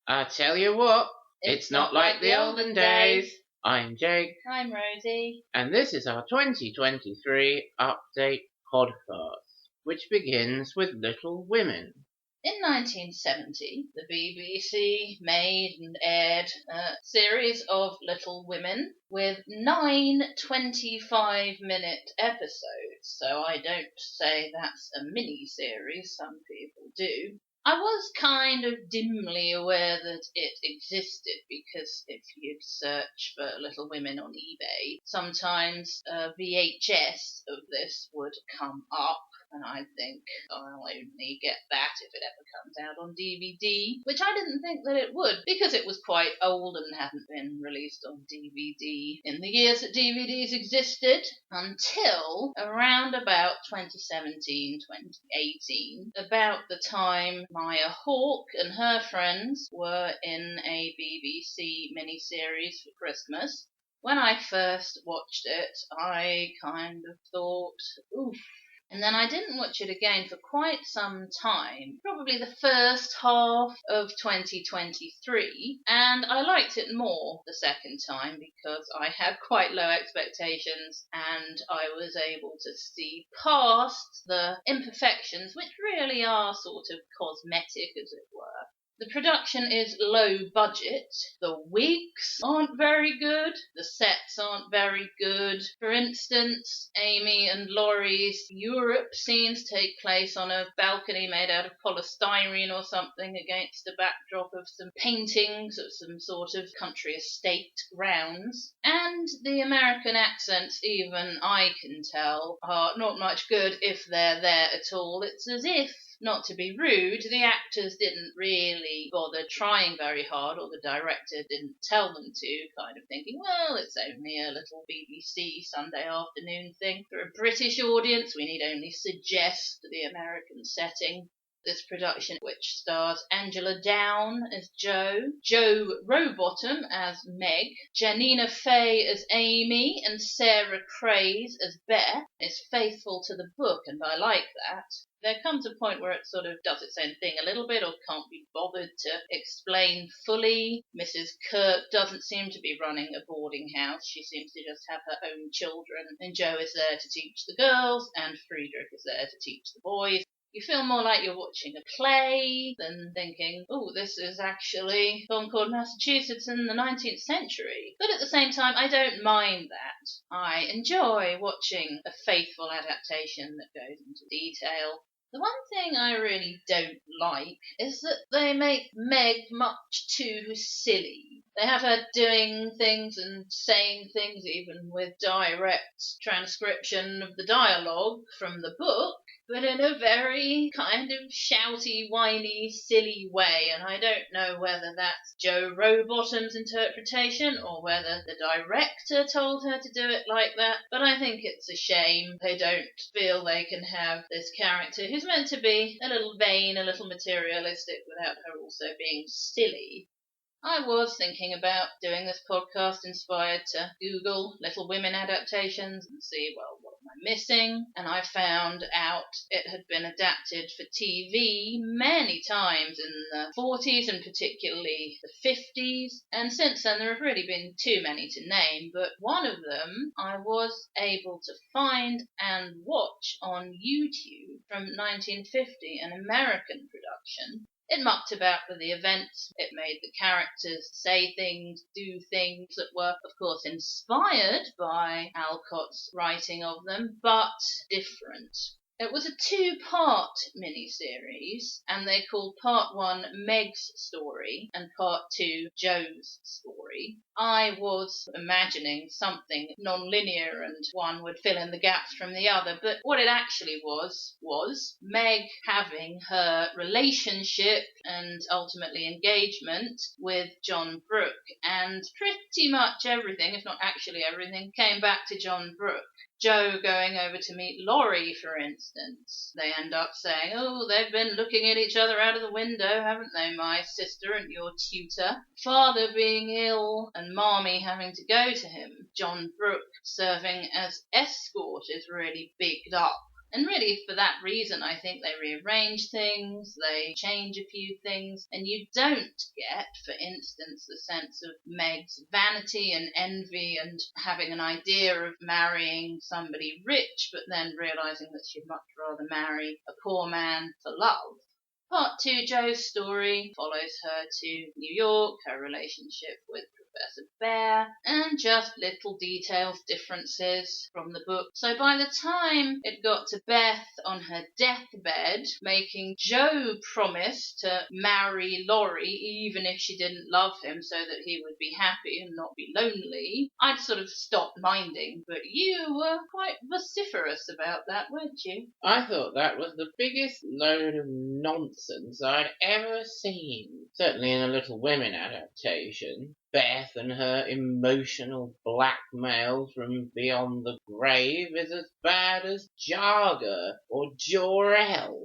I tell you what, it's not like the olden days. I'm Jake. I'm Rosie. And this is our 2023 update podcast, which begins with Little Women. In 1970, the BBC made and aired a series of Little Women with 9 25-minute episodes. So I don't say that's a mini-series, some people do. I was kind of dimly aware that it existed because if you'd search for Little Women on eBay, sometimes a VHS of this would come up. And I think I'll only get that if it ever comes out on DVD, which I didn't think that it would, because it was quite old and hadn't been released on DVD in the years that DVDs existed, until around about 2017, 2018, about the time Maya Hawke and her friends were in a BBC miniseries for Christmas. When I first watched it, I kind of thought, oof. And then I didn't watch it again for quite some time, probably the first half of 2023, and I liked it more the second time because I had quite low expectations and I was able to see past the imperfections, which really are sort of cosmetic, as it were. The production is low budget. The wigs aren't very good. The sets aren't very good. For instance, Amy and Laurie's Europe scenes take place on a balcony made out of polystyrene or something against a backdrop of some paintings of some sort of country estate grounds. And the American accents, even I can tell, are not much good if they're there at all. It's as if, not to be rude, the actors didn't really bother trying very hard, or the director didn't tell them to, kind of thinking, well, it's only a little BBC Sunday afternoon thing. For a British audience, we need only suggest the American setting. This production, which stars Angela Down as Jo, Jo Rowbottom as Meg, Janina Fay as Amy, and Sarah Craze as Beth, is faithful to the book, and I like that. There comes a point where it sort of does its own thing a little bit, or can't be bothered to explain fully. Mrs. Kirk doesn't seem to be running a boarding house. She seems to just have her own children, and Jo is there to teach the girls, and Friedrich is there to teach the boys. You feel more like you're watching a play than thinking, oh, this is actually Concord, Massachusetts in the 19th century. But at the same time, I don't mind that. I enjoy watching a faithful adaptation that goes into detail. The one thing I really don't like is that they make Meg much too silly. They have her doing things and saying things, even with direct transcription of the dialogue from the book, but in a very kind of shouty, whiny, silly way, and I don't know whether that's Jo Rowbottom's interpretation or whether the director told her to do it like that, but I think it's a shame they don't feel they can have this character who's meant to be a little vain, a little materialistic, without her also being silly. I was thinking about doing this podcast inspired to Google Little Women adaptations and see, well, what am I missing? And I found out it had been adapted for TV many times in the 40s and particularly the 50s. And since then there have really been too many to name, but one of them I was able to find and watch on YouTube from 1950, an American production. It mucked about with the events. It made the characters say things, do things that were, of course, inspired by Alcott's writing of them, but different. It was a 2-part miniseries, and they called part 1 Meg's story and part 2 Jo's story. I was imagining something non-linear and one would fill in the gaps from the other, but what it actually was Meg having her relationship and ultimately engagement with John Brooke, and pretty much everything, if not actually everything, came back to John Brooke. Jo going over to meet Laurie, for instance. They end up saying, oh, they've been looking at each other out of the window, haven't they, my sister and your tutor? Father being ill and Marmee having to go to him. John Brooke serving as escort is really bigged up. And really, for that reason, I think they rearrange things, they change a few things, and you don't get, for instance, the sense of Meg's vanity and envy and having an idea of marrying somebody rich, but then realising that she'd much rather marry a poor man for love. Part 2, Jo's story follows her to New York, her relationship with Professor Bear, and just little details differences from the book. So by the time it got to Beth on her deathbed, making Jo promise to marry Laurie even if she didn't love him so that he would be happy and not be lonely, I'd sort of stopped minding. But you were quite vociferous about that, weren't you? I thought that was the biggest load of nonsense I'd ever seen. Certainly in a Little Women adaptation. Beth and her emotional blackmail from beyond the grave is as bad as Jaga or Jor-El.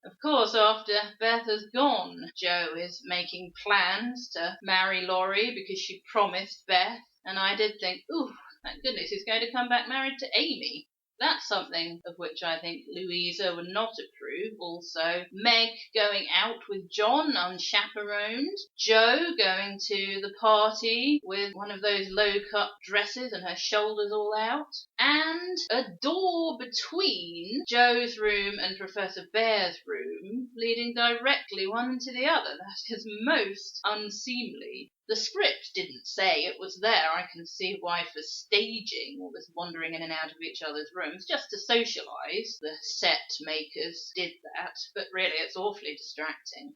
Of course, after Beth has gone, Jo is making plans to marry Laurie because she promised Beth, and I did think, ooh, thank goodness he's going to come back married to Amy. That's something of which I think Louisa would not approve. Also, Meg going out with John unchaperoned, Jo going to the party with one of those low-cut dresses and her shoulders all out, and a door between Jo's room and Professor Bear's room leading directly one into the other. That is most unseemly. The script didn't say it was there. I can see why for staging all this wandering in and out of each other's rooms, just to socialise, the set makers did that, but really it's awfully distracting.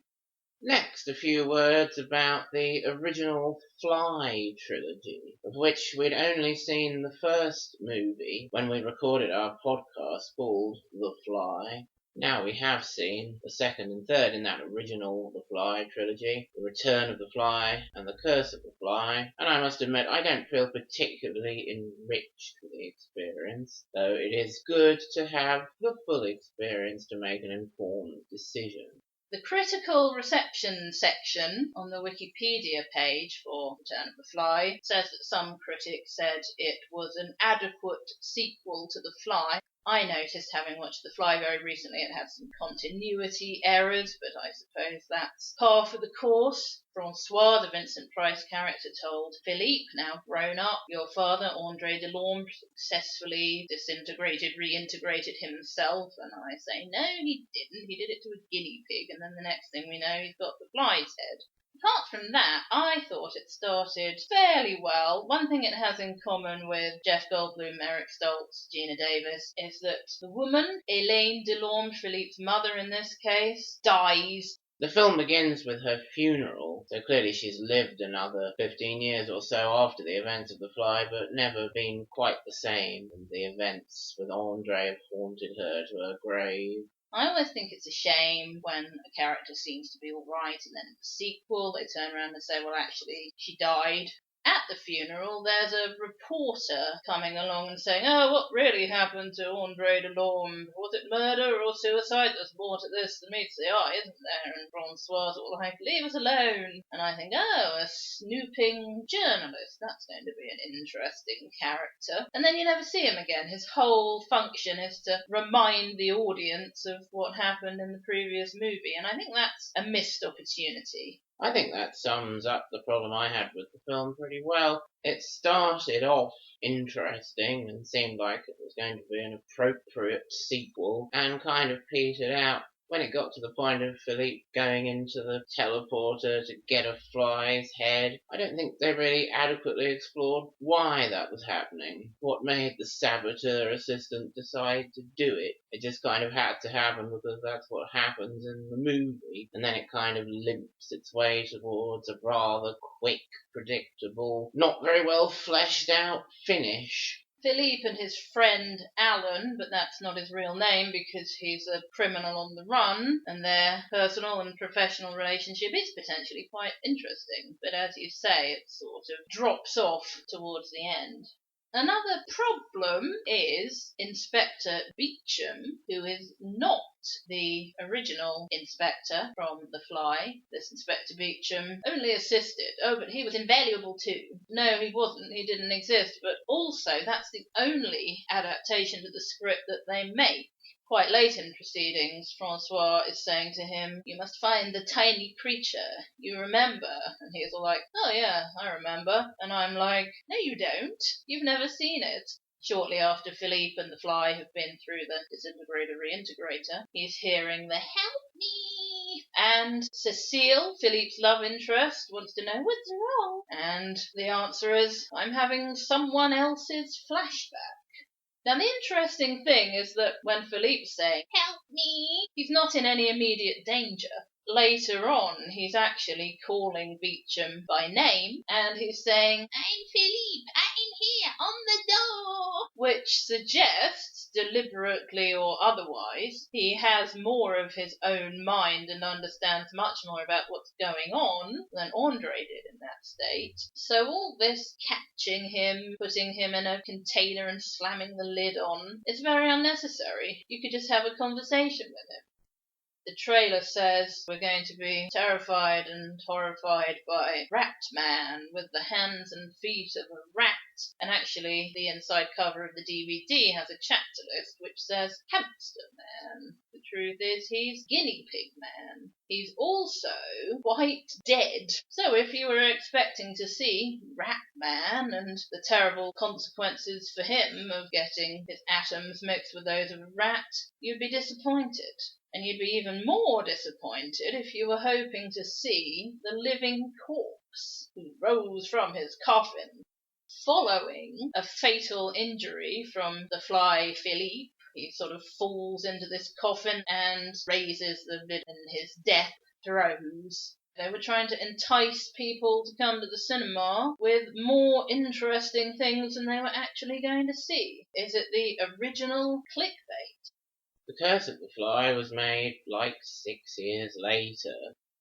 Next, a few words about the original Fly trilogy, of which we'd only seen the first movie when we recorded our podcast called The Fly. Now we have seen the second and third in that original The Fly trilogy, The Return of the Fly and The Curse of the Fly, and I must admit I don't feel particularly enriched with the experience, though it is good to have the full experience to make an informed decision. The critical reception section on the Wikipedia page for Return of the Fly says that some critics said it was an adequate sequel to The Fly. I noticed, having watched The Fly very recently, it had some continuity errors, but I suppose that's par for the course. Francois, the Vincent Price character, told Philippe, now grown up, your father, André Delorme, successfully reintegrated himself. And I say, no, he didn't. He did it to a guinea pig, and then the next thing we know, he's got the fly's head. Apart from that, I thought it started fairly well. One thing it has in common with Jeff Goldblum, Eric Stoltz, Gina Davis, is that the woman, Elaine Delorme, Philippe's mother in this case, dies. The film begins with her funeral, so clearly she's lived another 15 years or so after the events of The Fly, but never been quite the same, and the events with André have haunted her to her grave. I always think it's a shame when a character seems to be all right and then in the sequel they turn around and say, well, actually, she died. At the funeral, there's a reporter coming along and saying, oh, what really happened to André Delorme? Was it murder or suicide? There's more to this than meets the eye, isn't there? And Francois all like, leave us alone. And I think, oh, a snooping journalist. That's going to be an interesting character. And then you never see him again. His whole function is to remind the audience of what happened in the previous movie. And I think that's a missed opportunity. I think that sums up the problem I had with the film pretty well. It started off interesting and seemed like it was going to be an appropriate sequel and kind of petered out when it got to the point of Philippe going into the teleporter to get a fly's head. I don't think they really adequately explored why that was happening, what made the saboteur assistant decide to do it. It just kind of had to happen because that's what happens in the movie, and then it kind of limps its way towards a rather quick, predictable, not very well fleshed out finish. Philippe and his friend Alan, but that's not his real name because he's a criminal on the run, and their personal and professional relationship is potentially quite interesting. But as you say, it sort of drops off towards the end. Another problem is Inspector Beecham, who is not the original inspector from The Fly. This Inspector Beecham only assisted. Oh, but he was invaluable too. No, he wasn't. He didn't exist. But also, that's the only adaptation to the script that they make. Quite late in proceedings, Francois is saying to him, "You must find the tiny creature. You remember?" And he's all like, "Oh yeah, I remember." And I'm like, "No you don't. You've never seen it." Shortly after Philippe and the fly have been through the disintegrator reintegrator, he's hearing the "help me." And Cecile, Philippe's love interest, wants to know what's wrong. And the answer is, "I'm having someone else's flashback." Now, the interesting thing is that when Philippe's saying, "help me," he's not in any immediate danger. Later on, he's actually calling Beecham by name, and he's saying, "I'm Philippe, I'm here on the door," which suggests, deliberately or otherwise, he has more of his own mind and understands much more about what's going on than Andre did in that state. So all this catching him, putting him in a container and slamming the lid on is very unnecessary. You could just have a conversation with him. The trailer says we're going to be terrified and horrified by Rat Man with the hands and feet of a rat. And actually, the inside cover of the DVD has a chapter list which says Hamster Man. The truth is he's Guinea Pig Man. He's also quite dead. So if you were expecting to see Rat Man and the terrible consequences for him of getting his atoms mixed with those of a rat, you'd be disappointed. And you'd be even more disappointed if you were hoping to see the living corpse who rose from his coffin following a fatal injury from the fly Philippe. He sort of falls into this coffin and raises the lid in his death throes. They were trying to entice people to come to the cinema with more interesting things than they were actually going to see. Is it the original clickbait? The Curse of the Fly was made like 6 years later.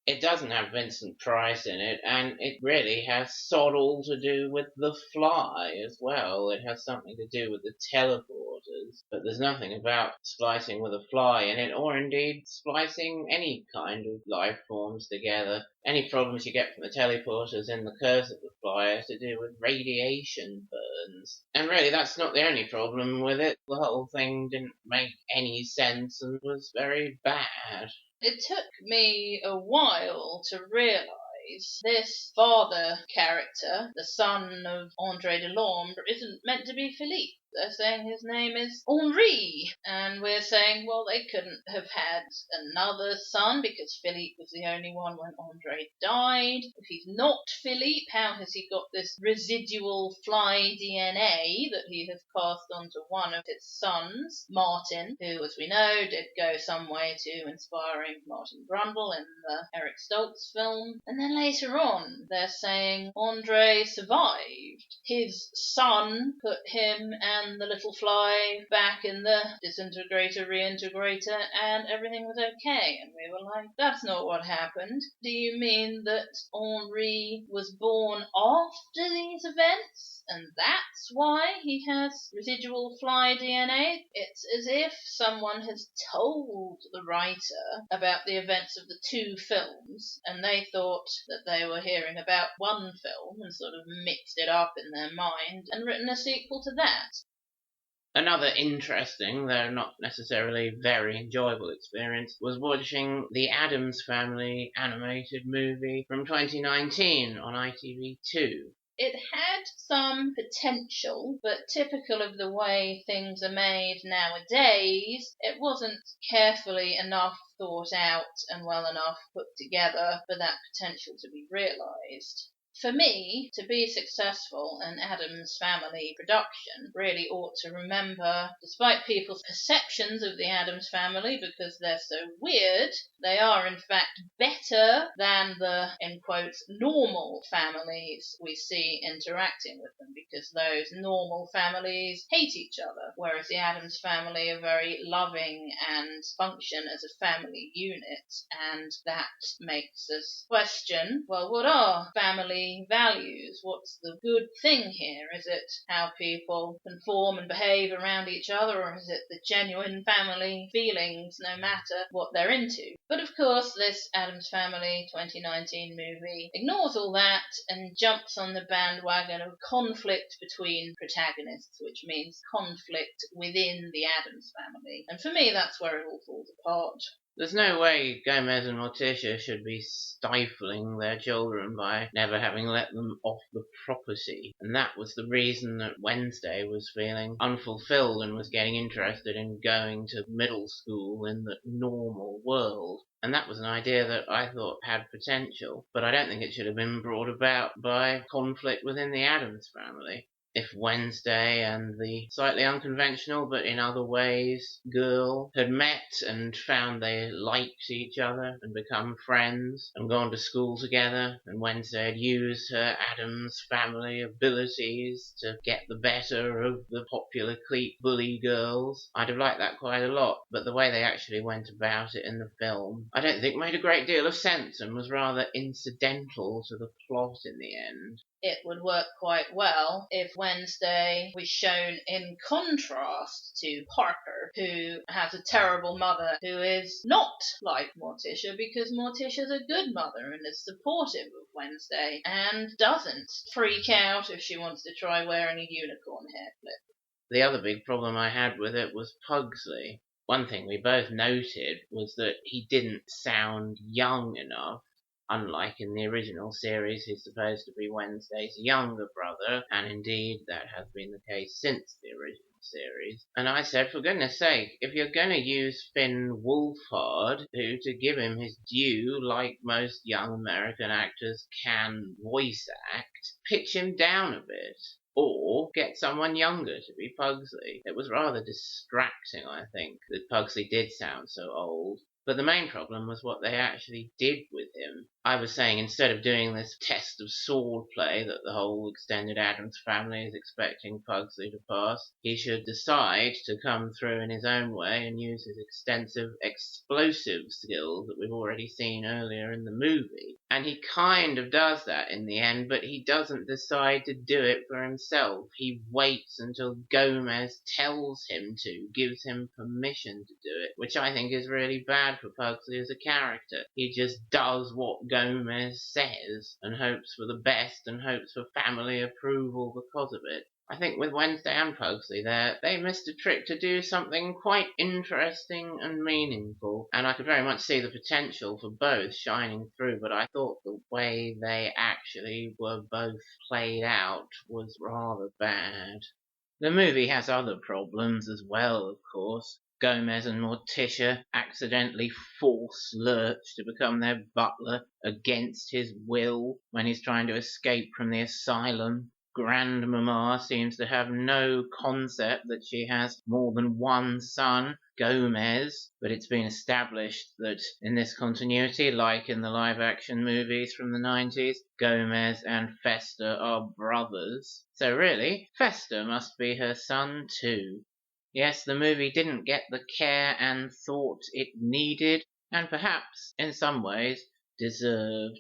It doesn't have Vincent Price in it, and it really has sod all to do with the fly as well. It has something to do with the teleporters, but there's nothing about splicing with a fly in it, or indeed splicing any kind of life forms together. Any problems you get from the teleporters in The Curse of the Fly has to do with radiation burns. And really, that's not the only problem with it. The whole thing didn't make any sense and was very bad. It took me a while to realise this father character, the son of Andre Delorme, isn't meant to be Philippe. They're saying his name is Henri, and we're saying, well, they couldn't have had another son because Philippe was the only one when Andre died. If he's not Philippe, how has he got this residual fly DNA that he has passed on to one of his sons, Martin, who, as we know, did go some way to inspiring Martin Brundle in the Eric Stoltz film. And then later on, they're saying Andre survived. His son put him and the little fly back in the disintegrator reintegrator and everything was okay. And we were like, that's not what happened. Do you mean that Henri was born after these events? And that's why he has residual fly DNA? It's as if someone has told the writer about the events of the two films and they thought that they were hearing about one film and sort of mixed it up in their mind and written a sequel to that. Another interesting, though not necessarily very enjoyable experience was watching the Addams Family animated movie from 2019 on ITV2. It had some potential, but typical of the way things are made nowadays, it wasn't carefully enough thought out and well enough put together for that potential to be realised. For me, to be successful, an Addams Family production really ought to remember, despite people's perceptions of the Addams Family because they're so weird, they are in fact better than the, in quotes, normal families we see interacting with them, because those normal families hate each other, whereas the Addams Family are very loving and function as a family unit, and that makes us question, well, what are families family values? What's the good thing here? Is it how people conform and behave around each other, or is it the genuine family feelings no matter what they're into? But of course, this Addams Family 2019 movie ignores all that and jumps on the bandwagon of conflict between protagonists, which means conflict within the Addams family. And for me, that's where it all falls apart. There's no way Gomez and Morticia should be stifling their children by never having let them off the property. And that was the reason that Wednesday was feeling unfulfilled and was getting interested in going to middle school in the normal world. And that was an idea that I thought had potential, but I don't think it should have been brought about by conflict within the Addams family. If Wednesday and the slightly unconventional but in other ways girl had met and found they liked each other and become friends and gone to school together, and Wednesday had used her Addams family abilities to get the better of the popular clique bully girls, I'd have liked that quite a lot. But the way they actually went about it in the film, I don't think made a great deal of sense and was rather incidental to the plot in the end. It would work quite well if Wednesday was shown in contrast to Parker, who has a terrible mother who is not like Morticia, because Morticia's a good mother and is supportive of Wednesday and doesn't freak out if she wants to try wearing a unicorn hair clip. The other big problem I had with it was Pugsley. One thing we both noted was that he didn't sound young enough. Unlike in the original series, he's supposed to be Wednesday's younger brother, and indeed that has been the case since the original series. And I said, for goodness sake, if you're going to use Finn Wolfhard, who, to give him his due, like most young American actors can voice act, pitch him down a bit. Or get someone younger to be Pugsley. It was rather distracting, I think, that Pugsley did sound so old. But the main problem was what they actually did with him. I was saying, instead of doing this test of swordplay that the whole extended Addams family is expecting Pugsley to pass, he should decide to come through in his own way and use his extensive explosive skills that we've already seen earlier in the movie. And he kind of does that in the end, but he doesn't decide to do it for himself. He waits until Gomez tells him to, gives him permission to do it, which I think is really bad for Pugsley as a character. He just does what Gomez says and hopes for the best and hopes for family approval because of it. I think with Wednesday and Pugsley there, they missed a trick to do something quite interesting and meaningful, and I could very much see the potential for both shining through, but I thought the way they actually were both played out was rather bad. The movie has other problems as well, of course. Gomez and Morticia accidentally force Lurch to become their butler against his will when he's trying to escape from the asylum. Grandmama seems to have no concept that she has more than one son, Gomez, but it's been established that in this continuity, like in the live-action movies from the 90s, Gomez and Fester are brothers. So really, Fester must be her son too. Yes, the movie didn't get the care and thought it needed, and perhaps, in some ways, deserved.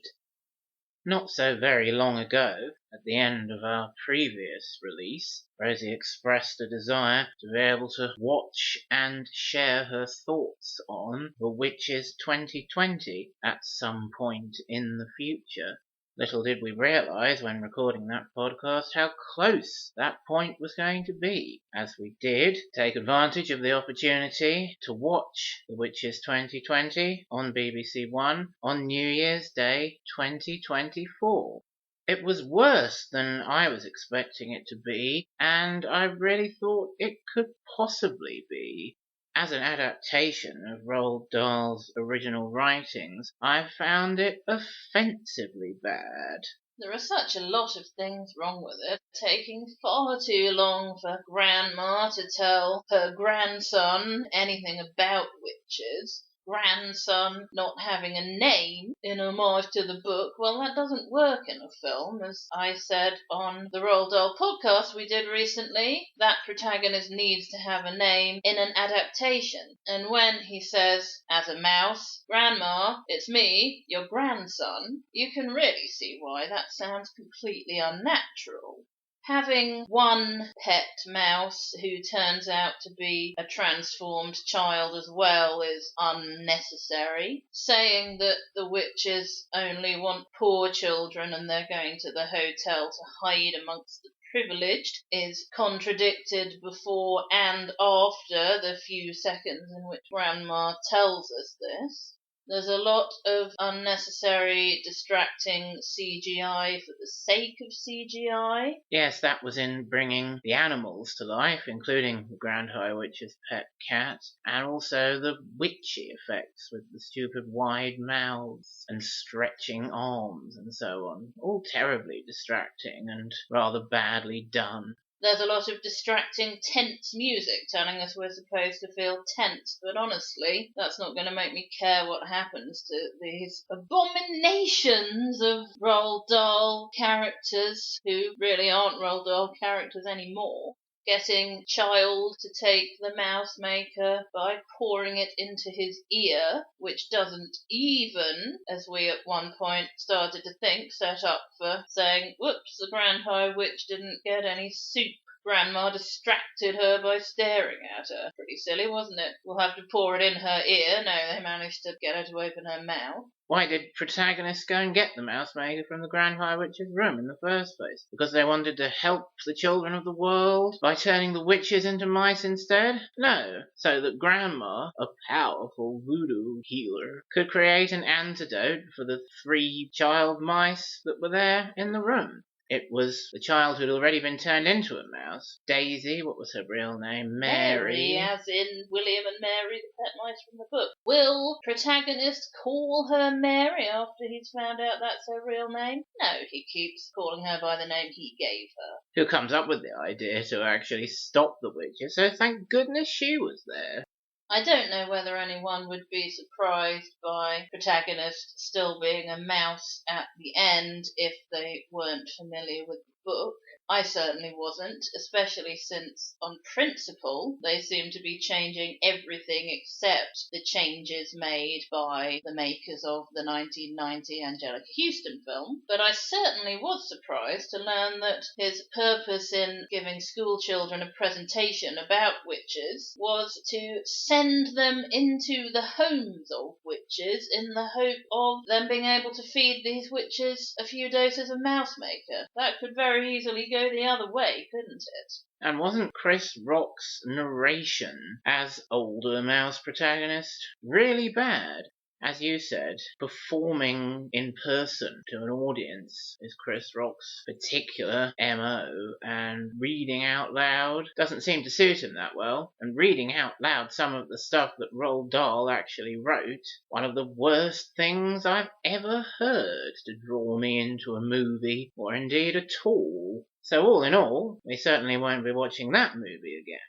Not so very long ago, at the end of our previous release, Rosie expressed a desire to be able to watch and share her thoughts on The Witches 2020 at some point in the future. Little did we realise when recording that podcast how close that point was going to be, as we did take advantage of the opportunity to watch The Witches 2020 on BBC One on New Year's Day 2024. It was worse than I was expecting it to be, and I really thought it could possibly be. As an adaptation of Roald Dahl's original writings, I found it offensively bad. There are such a lot of things wrong with it, taking far too long for Grandma to tell her grandson anything about witches. grandson not having a name in homage to the book, well, that doesn't work in a film. As I said on the Roald Dahl podcast we did recently, that protagonist needs to have a name in an adaptation. And when he says, as a mouse, "Grandma, it's me, your grandson," you can really see why that sounds completely unnatural. Having one pet mouse who turns out to be a transformed child as well is unnecessary. Saying that the witches only want poor children and they're going to the hotel to hide amongst the privileged is contradicted before and after the few seconds in which Grandma tells us this. There's a lot of unnecessary, distracting CGI for the sake of CGI. Yes, that was in bringing the animals to life, including the Grand High Witch's pet cat, and also the witchy effects with the stupid wide mouths and stretching arms and so on. All terribly distracting and rather badly done. There's a lot of distracting, tense music telling us we're supposed to feel tense, but honestly, that's not going to make me care what happens to these abominations of Roald Dahl characters who really aren't Roald Dahl characters anymore. Getting child to take the mouse maker by pouring it into his ear, which doesn't even, as we at one point started to think, set up for saying, whoops, the Grand High Witch didn't get any soup. Grandma distracted her by staring at her. Pretty silly, wasn't it? We'll have to pour it in her ear. No, they managed to get her to open her mouth. Why did protagonists go and get the mouse maker from the Grand High Witch's room in the first place? Because they wanted to help the children of the world by turning the witches into mice instead? No, so that Grandma, a powerful voodoo healer, could create an antidote for the 3 child mice that were there in the room. It was the child who'd already been turned into a mouse. Daisy, what was her real name? Mary. As in William and Mary, the pet mice from the book. Will protagonist call her Mary after he's found out that's her real name? No, he keeps calling her by the name he gave her. Who comes up with the idea to actually stop the witches, so thank goodness she was there. I don't know whether anyone would be surprised by protagonist still being a mouse at the end if they weren't familiar with the book. I certainly wasn't, especially since, on principle, they seem to be changing everything except the changes made by the makers of the 1990 Angelica Houston film. But I certainly was surprised to learn that his purpose in giving school children a presentation about witches was to send them into the homes of witches in the hope of them being able to feed these witches a few doses of mouse maker. That could very easily go the other way, couldn't it? And wasn't Chris Rock's narration as older mouse protagonist really bad? As you said, performing in person to an audience is Chris Rock's particular MO, and reading out loud doesn't seem to suit him that well. And reading out loud some of the stuff that Roald Dahl actually wrote, one of the worst things I've ever heard to draw me into a movie, or indeed at all. So all in all, we certainly won't be watching that movie again.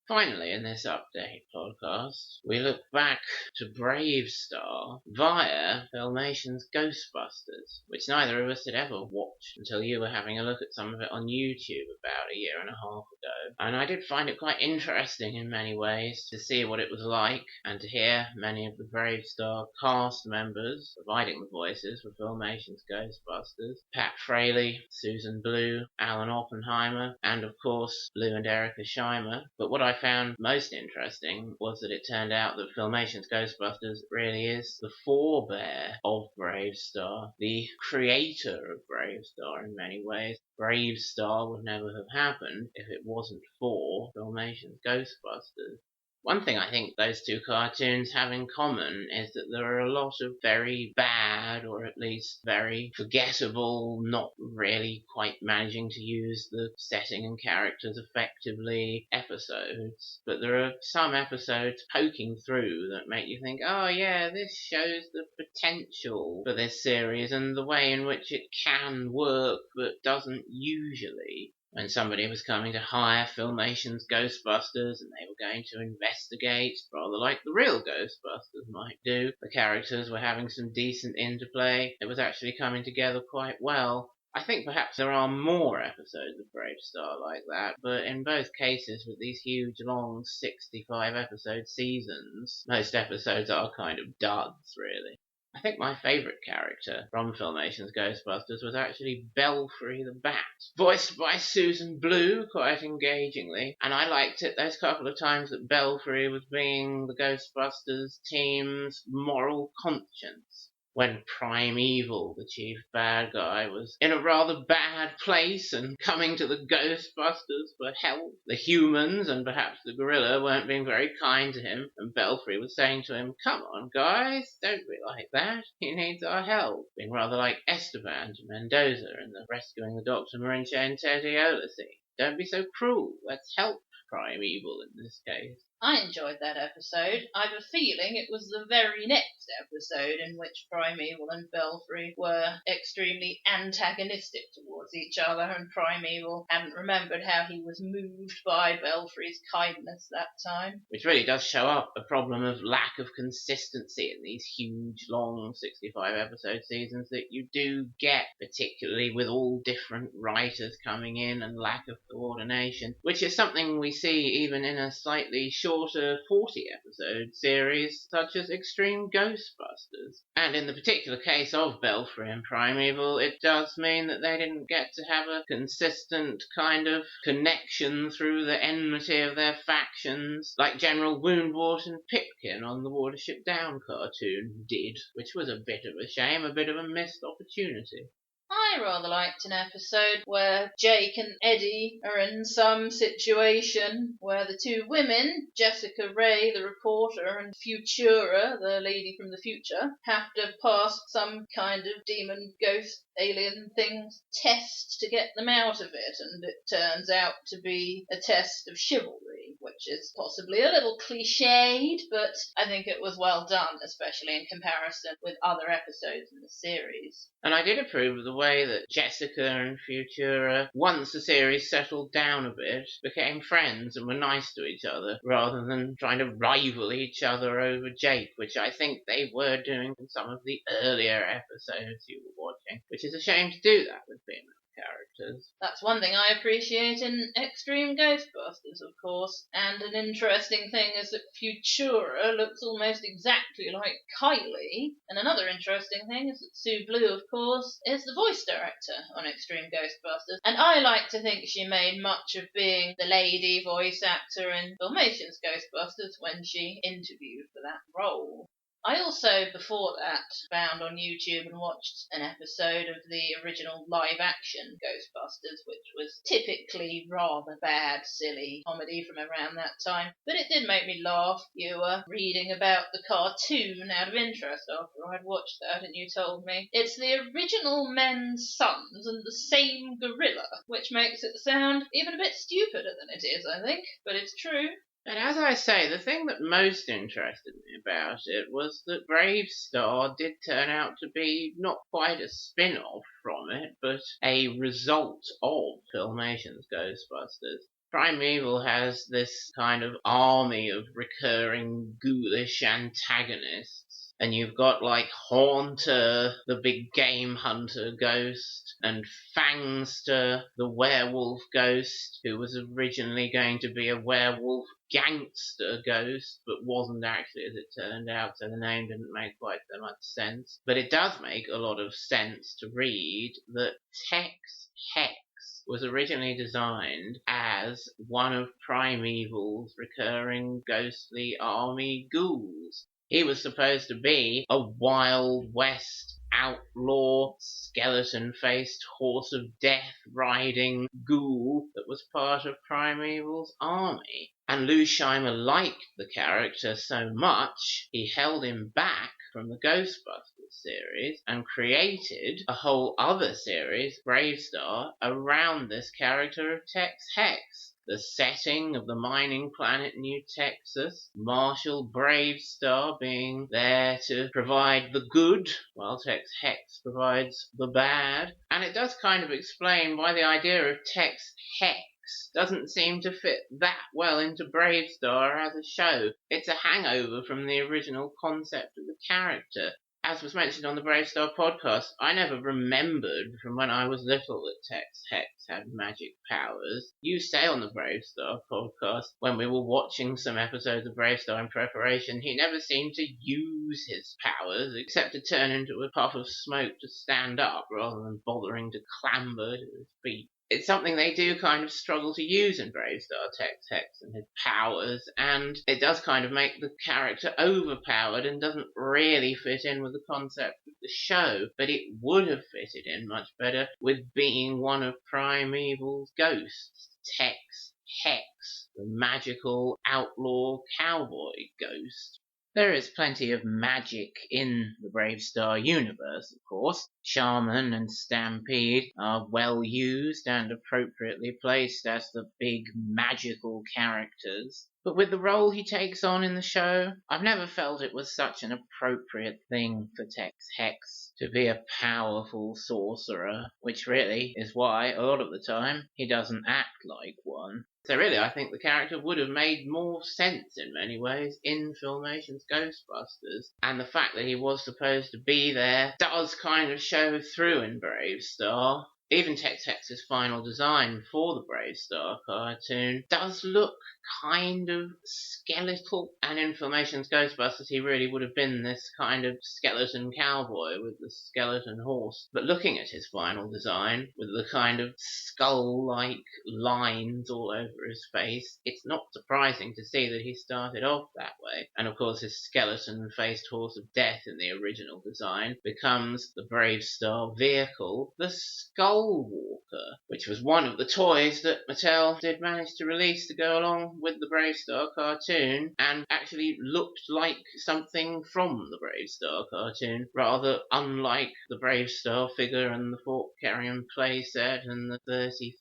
Finally, in this update podcast, we look back to Bravestarr via Filmation's Ghostbusters, which neither of us had ever watched until you were having a look at some of it on YouTube about a year and a half ago. And I did find it quite interesting in many ways to see what it was like and to hear many of the Bravestarr cast members providing the voices for Filmation's Ghostbusters. Pat Fraley, Susan Blue, Alan Oppenheimer, and of course Lou and Erica Scheimer. But what I found most interesting was that it turned out that Filmation's Ghostbusters really is the forebear of Bravestarr, the creator of Bravestarr in many ways. Bravestarr would never have happened if it wasn't for Filmation's Ghostbusters. One thing I think those two cartoons have in common is that there are a lot of very bad, or at least very forgettable, not really quite managing to use the setting and characters effectively episodes. But there are some episodes poking through that make you think, oh yeah, this shows the potential for this series and the way in which it can work but doesn't usually. when somebody was coming to hire Filmation's Ghostbusters and they were going to investigate, rather like the real Ghostbusters might do. The characters were having some decent interplay. It was actually coming together quite well. I think perhaps there are more episodes of Bravestarr like that, but in both cases with these huge long 65 episode seasons, most episodes are kind of duds, really. I think my favourite character from Filmation's Ghostbusters was actually Belfry the Bat, voiced by Susan Blue quite engagingly, and I liked it those couple of times that Belfry was being the Ghostbusters team's moral conscience. When Primeval, the chief bad guy, was in a rather bad place and coming to the Ghostbusters for help. The humans, and perhaps the gorilla, weren't being very kind to him, and Belfry was saying to him, "Come on, guys, don't be like that. He needs our help," being rather like Esteban to Mendoza in the Rescuing the Dr. Marinche and Teddy scene. Don't be so cruel. Let's help Primeval in this case. I enjoyed that episode. I've a feeling it was the very next episode in which Primeval and Belfry were extremely antagonistic towards each other, and Primeval hadn't remembered how he was moved by Belfry's kindness that time. Which really does show up a problem of lack of consistency in these huge, long 65 episode seasons that you do get, particularly with all different writers coming in and lack of coordination, which is something we see even in a slightly shorter 40 episode series such as Extreme Ghostbusters. And in the particular case of Belfry and Primeval, it does mean that they didn't get to have a consistent kind of connection through the enmity of their factions like General Woundwort and Pipkin on the Watership Down cartoon did, which was a bit of a shame, a bit of a missed opportunity. I rather liked an episode where Jake and Eddie are in some situation where the two women, Jessica Ray, the reporter, and Futura, the lady from the future, have to pass some kind of demon, ghost, alien thing test to get them out of it, and it turns out to be a test of chivalry, which is possibly a little cliched, but I think it was well done, especially in comparison with other episodes in the series. And I did approve of the way that Jessica and Futura, once the series settled down a bit, became friends and were nice to each other, rather than trying to rival each other over Jake, which I think they were doing in some of the earlier episodes you were watching, which is a shame to do that with female characters. That's one thing I appreciate in Extreme Ghostbusters, of course. And an interesting thing is that Futura looks almost exactly like Kylie. And another interesting thing is that Sue Blue, of course, is the voice director on Extreme Ghostbusters. And I like to think she made much of being the lady voice actor in Filmation's Ghostbusters when she interviewed for that role. I also, before that, found on YouTube and watched an episode of the original live-action Ghostbusters, which was typically rather bad, silly comedy from around that time. But it did make me laugh. You were reading about the cartoon out of interest after I'd watched that, and you told me it's the original men's sons and the same gorilla, which makes it sound even a bit stupider than it is, I think. But it's true. And as I say, the thing that most interested me about it was that Bravestarr did turn out to be not quite a spin-off from it, but a result of Filmation's Ghostbusters. Primeval has this kind of army of recurring ghoulish antagonists. And you've got like Haunter, the big game hunter ghost, and Fangster, the werewolf ghost, who was originally going to be a werewolf gangster ghost, but wasn't actually as it turned out, so the name didn't make quite so much sense. But it does make a lot of sense to read that Tex Hex was originally designed as one of Primeval's recurring ghostly army ghouls. He was supposed to be a Wild West outlaw, skeleton-faced, horse of death riding ghoul that was part of Primeval's army. And Lou Scheimer liked the character so much, he held him back from the Ghostbusters series and created a whole other series, Bravestarr, around this character of Tex Hex. the setting of the mining planet New Texas, Marshal Bravestarr being there to provide the good, while Tex Hex provides the bad. And it does kind of explain why the idea of Tex Hex doesn't seem to fit that well into Bravestarr as a show. It's a hangover from the original concept of the character. As was mentioned on the Bravestarr podcast, I never remembered from when I was little that Tex Hex had magic powers. You say on the Bravestarr podcast, when we were watching some episodes of Bravestarr in preparation, he never seemed to use his powers except to turn into a puff of smoke to stand up rather than bothering to clamber to his feet. It's something they do kind of struggle to use in Bravestarr, Tex Hex and his powers, and it does kind of make the character overpowered and doesn't really fit in with the concept of the show, but it would have fitted in much better with being one of Primeval's ghosts, Tex Hex, the magical outlaw cowboy ghost. There is plenty of magic in the Bravestarr universe, of course. Shaman and Stampede are well used and appropriately placed as the big magical characters. But with the role he takes on in the show, I've never felt it was such an appropriate thing for Tex Hex to be a powerful sorcerer, which really is why, a lot of the time, he doesn't act like one. So really, I think the character would have made more sense in many ways in Filmation's Ghostbusters, and the fact that he was supposed to be there does kind of show through in Bravestarr. Even Tex Hex's final design for the Bravestarr cartoon does look kind of skeletal, and in Filmation's Ghostbusters he really would have been this kind of skeleton cowboy with the skeleton horse. But looking at his final design, with the kind of skull-like lines all over his face, it's not surprising to see that he started off that way. And of course his skeleton-faced horse of death in the original design becomes the Bravestarr vehicle, the Skull Walker, which was one of the toys that Mattel did manage to release to go along with the Bravestarr cartoon, and actually looked like something from the Bravestarr cartoon, rather unlike the Bravestarr figure and the Fort Carrion playset and the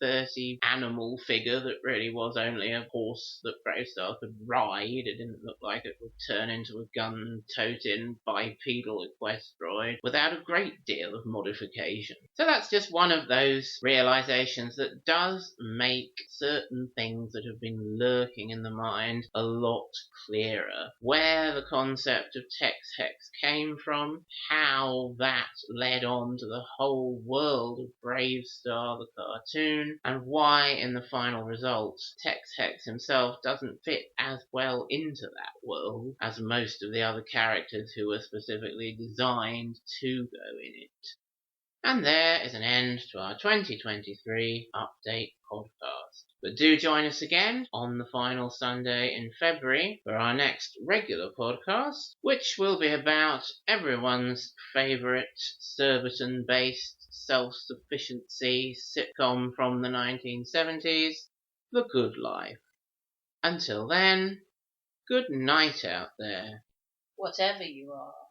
30-30 animal figure that really was only a horse that Bravestarr could ride. It didn't look like it would turn into a gun-toting bipedal equestroid without a great deal of modification. So that's just one of those realizations that does make certain things that have been lurking in the mind a lot clearer. Where the concept of Tex Hex came from, how that led on to the whole world of Bravestarr the cartoon, and why in the final result Tex Hex himself doesn't fit as well into that world as most of the other characters who were specifically designed to go in it. And there is an end to our 2023 update podcast. But do join us again on the final Sunday in February for our next regular podcast, which will be about everyone's favourite Surbiton-based self-sufficiency sitcom from the 1970s, The Good Life. Until then, good night out there. Whatever you are.